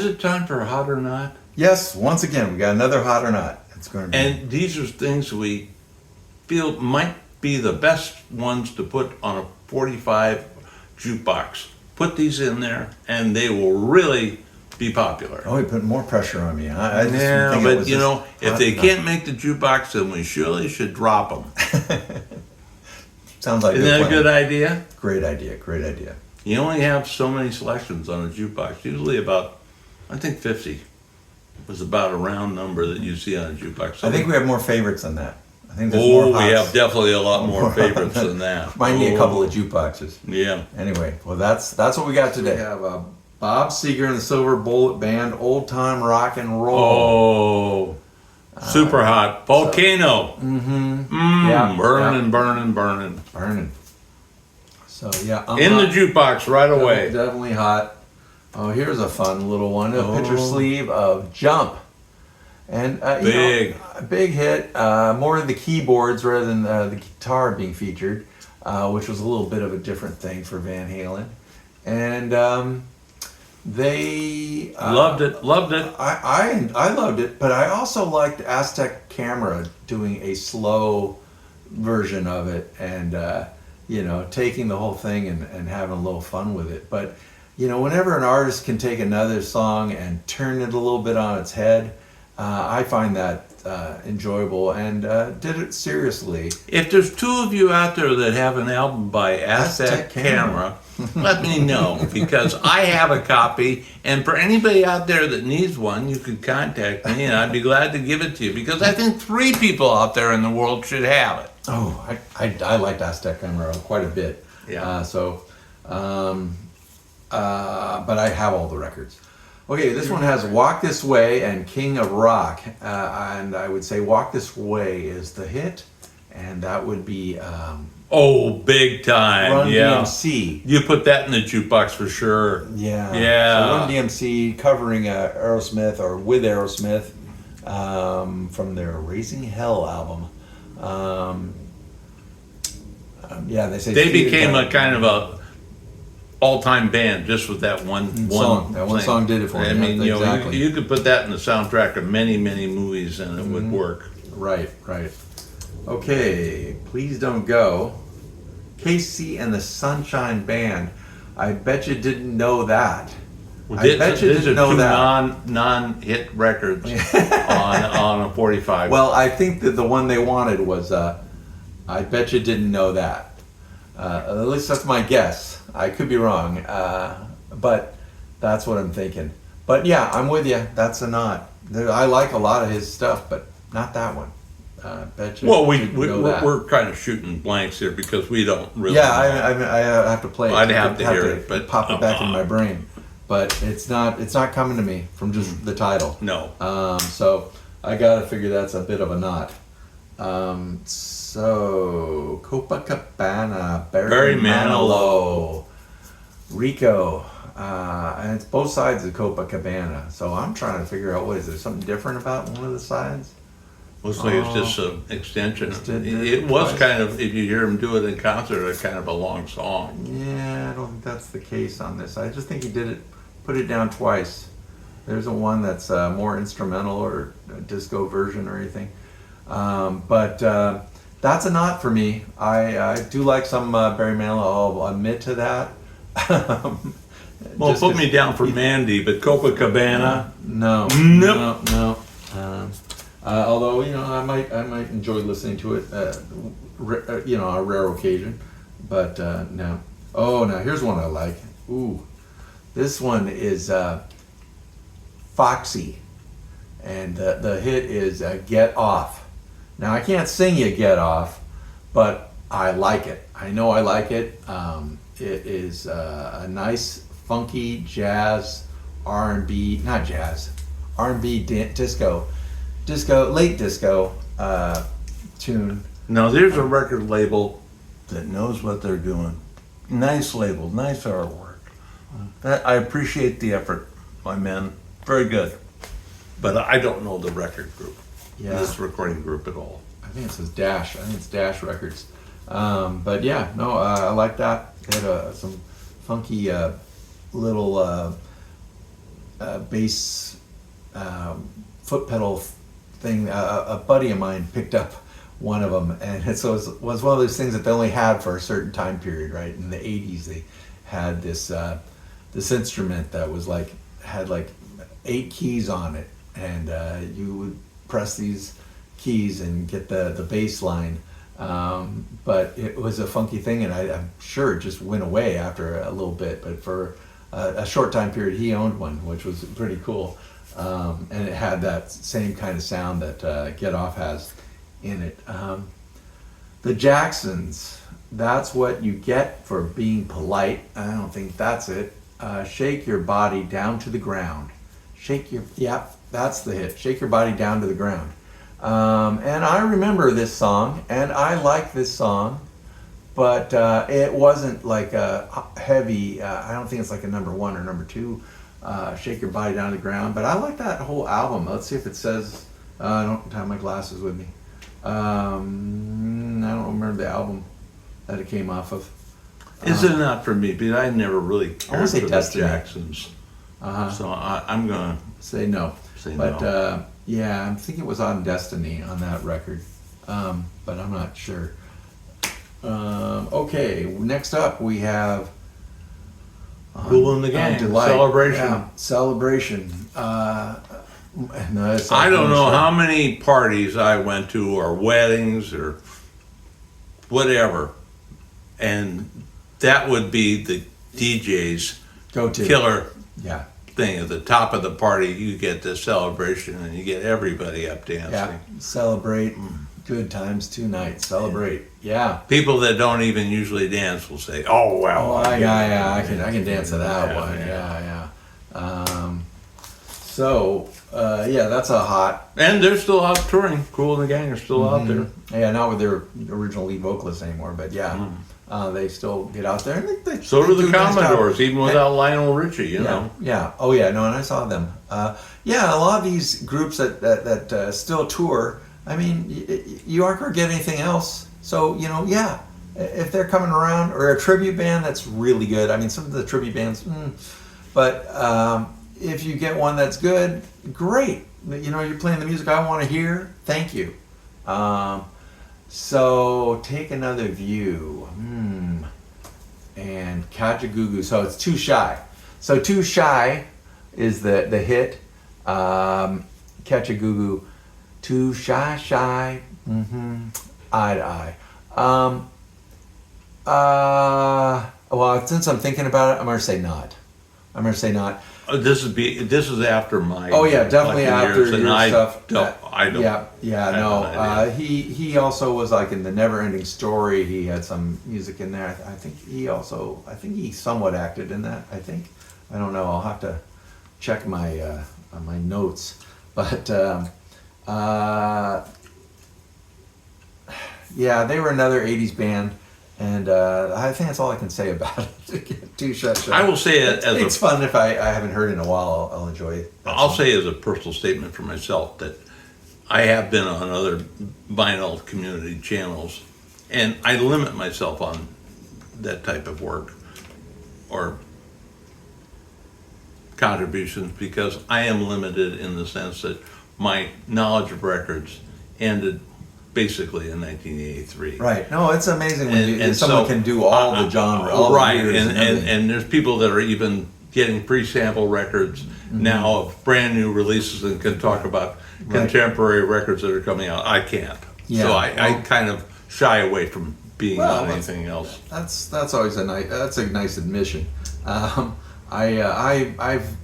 Is it time for Hot or Not? Yes, once again, we got another Hot or Not. It's going to be. And these are things we feel might be the best ones to put on a 45 jukebox. Put these in there, and they will really be popular. Oh, he put more pressure on me. I just Yeah, think it but was you just know, if hot they enough. can't make the jukebox, then we surely should drop them. Sounds like Isn't that a plan. good idea? Great idea. Great idea. You only have so many selections on a jukebox. Usually about, I think 50 was about a round number that you see on a jukebox. So I think we have more favorites than that. I think there's oh, more we hots. have definitely a lot more favorites than that. Might need a Oh, couple of jukeboxes. Yeah. Anyway, well, that's what we got today. We have Bob Seger and the Silver Bullet Band, Old Time Rock and Roll. Oh, super hot. Volcano. Yeah, Burning, burning, burning. Burning. So yeah, I'm In the hot. jukebox right away. Definitely hot. Oh, here's a fun little one. A picture Oh. sleeve of Jump. And Big. a big hit. More of the keyboards rather than the guitar being featured, which was a little bit of a different thing for Van Halen. And they Loved it. Loved it. I loved it, but I also liked Aztec Camera doing a slow version of it, and taking the whole thing and having a little fun with it. But whenever an artist can take another song and turn it a little bit on its head, I find that enjoyable, and did it seriously. If there's two of you out there that have an album by Aztec Aztec Camera, let me know, because I have a copy, and for anybody out there that needs one, you can contact me, and I'd be glad to give it to you, because I think 3 people out there in the world should have it. Oh, I liked Aztec Camera quite a bit. Yeah. But I have all the records. Okay, this one has Walk This Way and King of Rock. And I would say Walk This Way is the hit. And that would be Oh, big time, Run yeah. DMC. You put that in the jukebox for sure. Yeah. Yeah. So Run DMC covering Aerosmith, or with Aerosmith, from their Raising Hell album. They say They Feet became Again. a kind of a all-time band just with that one song. That one thing. song did it for me. I mean, Exactly. you could put that in the soundtrack of many, many movies, and it would work. Right. Okay, Please Don't Go. Casey and the Sunshine Band. I bet you didn't know that. I bet you These didn't are know two that. non-hit records on a 45. Well, I think that the one they wanted was I bet you didn't know that. At least that's my guess. I could be wrong, but that's what I'm thinking. But yeah, I'm with you. That's a not. I like a lot of his stuff, but not that one. Bet you. well, didn't know that. we're kind of shooting blanks here because we don't really. Yeah, know. I have to play it. I'd have to hear it, but pop it back in my brain. But it's not coming to me from just the title. No. So I gotta figure that's a bit of a knot. So Copacabana, Barry Manilow, Rico, and it's both sides of Copacabana. So I'm trying to figure out, what is there something different about one of the sides? Looks like it's just an extension. Just did It was twice. kind of, if you hear him do it in concert, a kind of a long song. Yeah, I don't think that's the case on this. I just think he put it down twice. There's a one that's more instrumental or a disco version or anything. But that's a not for me. I do like some Barry Manilow. I'll admit to that. Well, Just put 'cause me down for Mandy, but Copacabana, No. Nope. No. Although I might enjoy listening to it. On a rare occasion, but no. Oh, now here's one I like. Ooh, this one is Foxy, and the hit is "Get Off." Now I can't sing you "Get Off," but I like it. I know I like it. It is a nice, funky jazz, R&B, not jazz, R&B disco, late disco tune. Now there's a record label that knows what they're doing. Nice label, nice artwork. I appreciate the effort, my men. Very good. But I don't know the record group, this recording group at all. I think it says Dash. I think it's Dash Records. But yeah, no, I like that. They had some funky little bass foot pedal thing. A buddy of mine picked up one of them, and it was one of those things that they only had for a certain time period, right? In the 80s, they had this instrument that was had 8 keys on it, and you would press these keys and get the bass line. But it was a funky thing, and I'm sure it just went away after a little bit. But for a short time period, he owned one, which was pretty cool. And it had that same kind of sound that Get Off has in it. The Jacksons, that's what you get for being polite. I don't think that's it. Shake Your Body Down to the Ground. That's the hit. Shake Your Body Down to the Ground. And I remember this song, and I like this song, but it wasn't like a heavy, I don't think it's like a number 1 or number 2, Shake Your Body Down to the Ground, but I like that whole album. Let's see if it says, I don't have my glasses with me. I don't remember the album that it came off of. Is it not for me? Because I never really I wanna cared say for the Destiny. Jacksons. So I'm going to Say no. say But no. yeah, I think it was on Destiny on that record, but I'm not sure. Okay, next up we have Kool and the Gang, Delight. Celebration. Yeah, Celebration. No, it's I don't know sure. how many parties I went to, or weddings, or whatever, and that would be the DJ's Go to killer Yeah, thing. At the top of the party, you get the Celebration, and you get everybody up dancing. yeah. Celebrate. Good times tonight. Celebrate. Yeah. People that don't even usually dance will say, "Oh well." I can dance to that one. Yeah. Yeah, that's a hot. And they're still out touring. Kool and the Gang are still out there. Yeah, not with their original lead vocalist anymore, but yeah, they still get out there. And So do they the a nice job. Commodores, even without Lionel Richie. You know. Yeah. Oh yeah. No, and I saw them. Yeah, a lot of these groups that still tour. I mean, you aren't going to get anything else. So yeah, if they're coming around, or a tribute band that's really good. I mean, some of the tribute bands, but if you get one that's good, great. You're playing the music I want to hear. Thank you. So Take Another View. And Kajagoogoo. So it's Too Shy. So Too Shy is the hit. Kajagoogoo. Too shy. Eye to eye. Well, since I'm thinking about it, I'm gonna say not. This is after my. Oh yeah, definitely collecting after years, and your I stuff. I don't. Yeah. I No. have no idea. He also was like in the Never-Ending Story. He had some music in there. I think he somewhat acted in that. I don't know. I'll have to check my my notes. But yeah, they were another '80s band, and I think that's all I can say about it. Too Shy. I will say it as It's fun if I haven't heard it in a while. I'll enjoy it. I'll say as a personal statement for myself that I have been on other vinyl community channels, and I limit myself on that type of work or contributions because I am limited in the sense that my knowledge of records ended basically in 1983. Right. No, it's amazing when And someone so, can do all the genre, all the right, years and everything. and there's people that are even getting pre-sample records now of brand new releases and can talk about contemporary records that are coming out. I can't. Yeah, So I well- kind of shy away from being Well, on anything else. That's always a nice admission. I've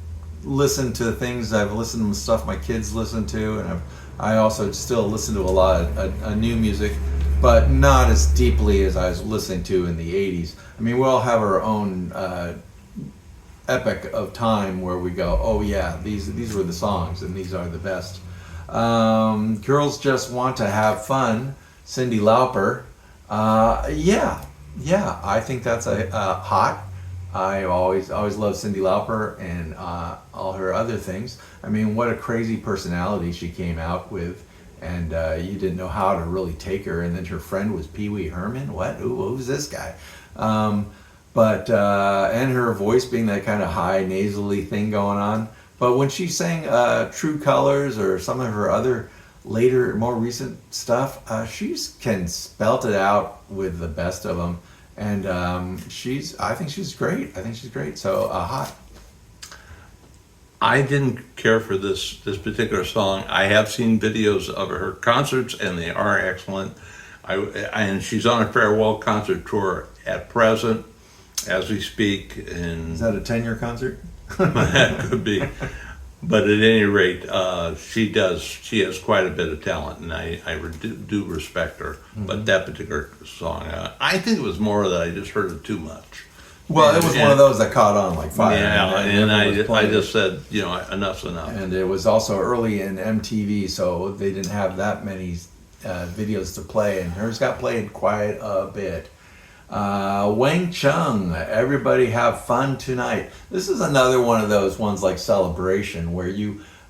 listened to things. I've listened to stuff my kids listen to, and I also still listen to a lot of new music, but not as deeply as I was listening to in the '80s. I mean, we all have our own epoch of time where we go, oh yeah, these were the songs, and these are the best. Girls Just Want to Have Fun, Cyndi Lauper. Yeah, I think that's a hot. I always loved Cyndi Lauper and all her other things. I mean, what a crazy personality she came out with, and you didn't know how to really take her. And then her friend was Pee Wee Herman. What? Who's this guy? And her voice being that kind of high nasally thing going on. But when she sang True Colors or some of her other later, more recent stuff, she can spelt it out with the best of them. And I think she's great. I think she's great. So hot. I didn't care for this particular song. I have seen videos of her concerts, and they are excellent. And she's on a farewell concert tour at present, as we speak. And Is that a 10-year concert? that could be. But at any rate, she has quite a bit of talent, and I do respect her. Mm-hmm. But that particular song, I think it was more that I just heard it too much. Well, it was one of those that caught on like fire. Yeah, and everyone I was just said, enough's enough. And it was also early in MTV, so they didn't have that many videos to play, and hers got played quite a bit. Wang Chung, everybody have fun tonight. This is another one of those ones like Celebration where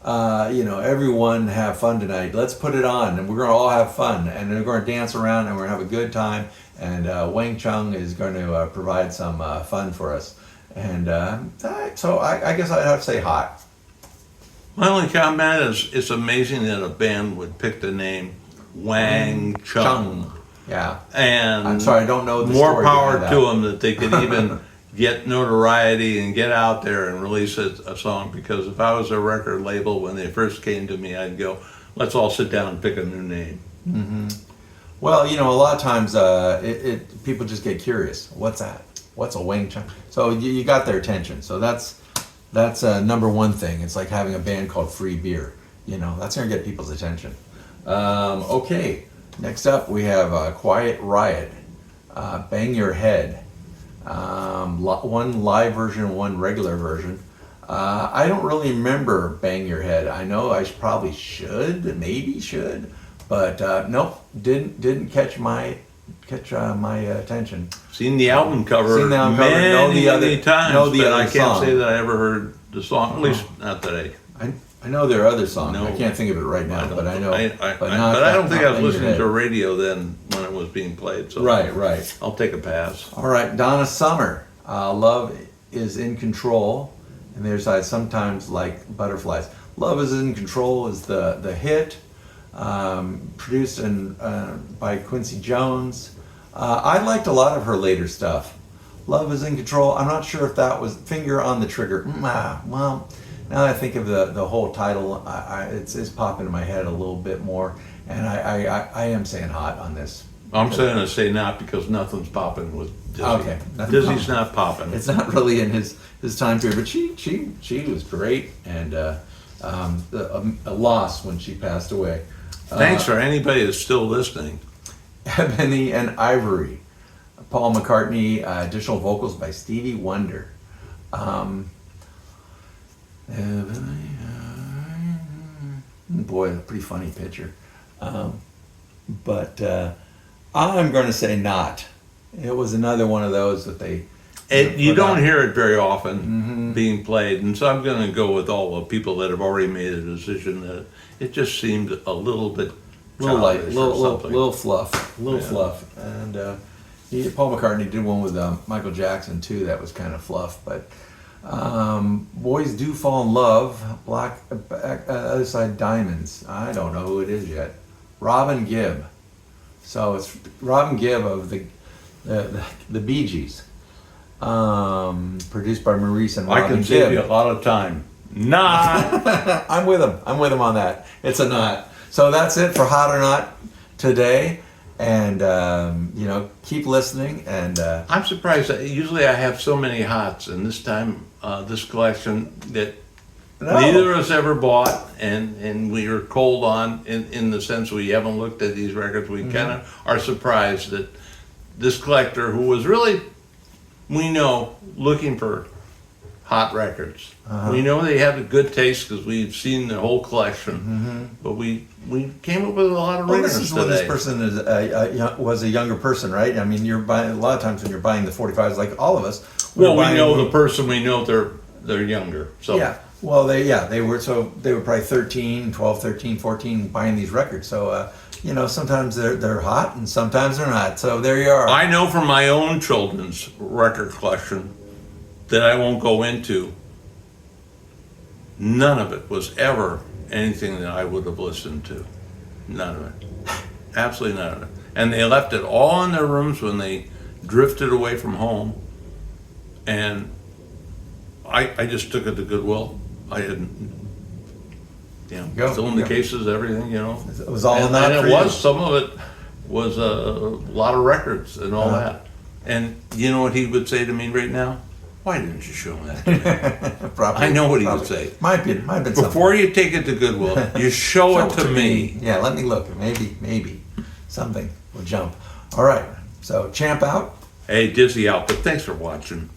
everyone have fun tonight. Let's put it on, and we're going to all have fun, and we're going to dance around, and we're going to have a good time. And Wang Chung is going to provide some fun for us. And so I guess I'd have to say hot. My only comment is it's amazing that a band would pick the name Wang Chung. Yeah. And I'm sorry, I don't know the more story power behind to that. them that they could even get notoriety and get out there and release a song. Because if I was a record label when they first came to me, I'd go, let's all sit down and pick a new name. Mm-hmm. Well, a lot of times people just get curious. What's that? What's a Wang Chung? So you got their attention. So that's number one thing. It's like having a band called Free Beer. That's going to get people's attention. Okay, next up we have Quiet Riot, Bang Your Head. One live version, one regular version. I don't really remember Bang Your Head. I know I probably maybe should. But nope, didn't catch my attention. Seen the album cover Seen the album cover, many times, know the but other I can't song. say that I ever heard the song. At least not today. I know there are other songs. No. I can't think of it right now, but I know. But not I don't think I was Bang Your listening Head. to radio then when it was being played. So Right. I'll take a pass. All right, Donna Summer. Love is in control, and there's sometimes like butterflies. Love is in control is the hit. Produced by Quincy Jones. I liked a lot of her later stuff. Love is in control. I'm not sure if that was Finger on the Trigger. Well, now that I think of the whole title, it's popping in my head a little bit more, and I am saying hot on this. I'm saying to say not because nothing's popping with Dizzy. Okay. Dizzy's not popping. It's not really in his time period, but she was great, and a loss when she passed away. Thanks for anybody that's still listening. Ebony and Ivory, Paul McCartney, additional vocals by Stevie Wonder. Boy, a pretty funny picture. But I'm going to say not. It was another one of those that they. You put don't out. hear it very often being played, and so I'm going to go with all the people that have already made a decision that it just seemed a little bit Little light, childish or something. little fluff, Yeah. fluff, and Paul McCartney did one with Michael Jackson too. That was kind of fluff, but Boys Do Fall in Love, Black Other Side Diamonds. I don't know who it is yet. Robin Gibb. So it's Robin Gibb of the Bee Gees, produced by Maurice and Robin I can Gibb. save you a lot of time. Not. I'm with him. I'm with him on that. It's a not. So that's it for Hot or Not today. And, keep listening. And I'm surprised that usually I have so many hots, and this time, this collection that neither of us ever bought, and we are cold on in the sense we haven't looked at these records. We kind of are surprised that this collector, who was really, we know, looking for hot records. We know they have a good taste because we've seen the whole collection, but we came up with a lot of well, records this is today. when this person is was a younger person, right? I mean, you're buying a lot of times when you're buying the 45s, like all of us. Well, we're we buying- know the person. We know they're younger. So Yeah. Well, they were probably 12, 13, 14 buying these records. So sometimes they're hot and sometimes they're not. So there you are. I know from my own children's record collection that I won't go into none of it was ever anything that I would have listened to. None of it. Absolutely none of it. And they left it all in their rooms when they drifted away from home. And I just took it to Goodwill. I didn't, Go, still in the go. cases, everything, It was all in and that it for you? was, some of it was a lot of records and all Uh-huh. that. And you know what he would say to me right now? Why didn't you show that to me? Probably, I know what he would probably. say. Might be something. Before you take it to Goodwill, you show it to me. Yeah, let me look. Maybe something will jump. All right. So Champ out. Hey, Dizzy out, but thanks for watching.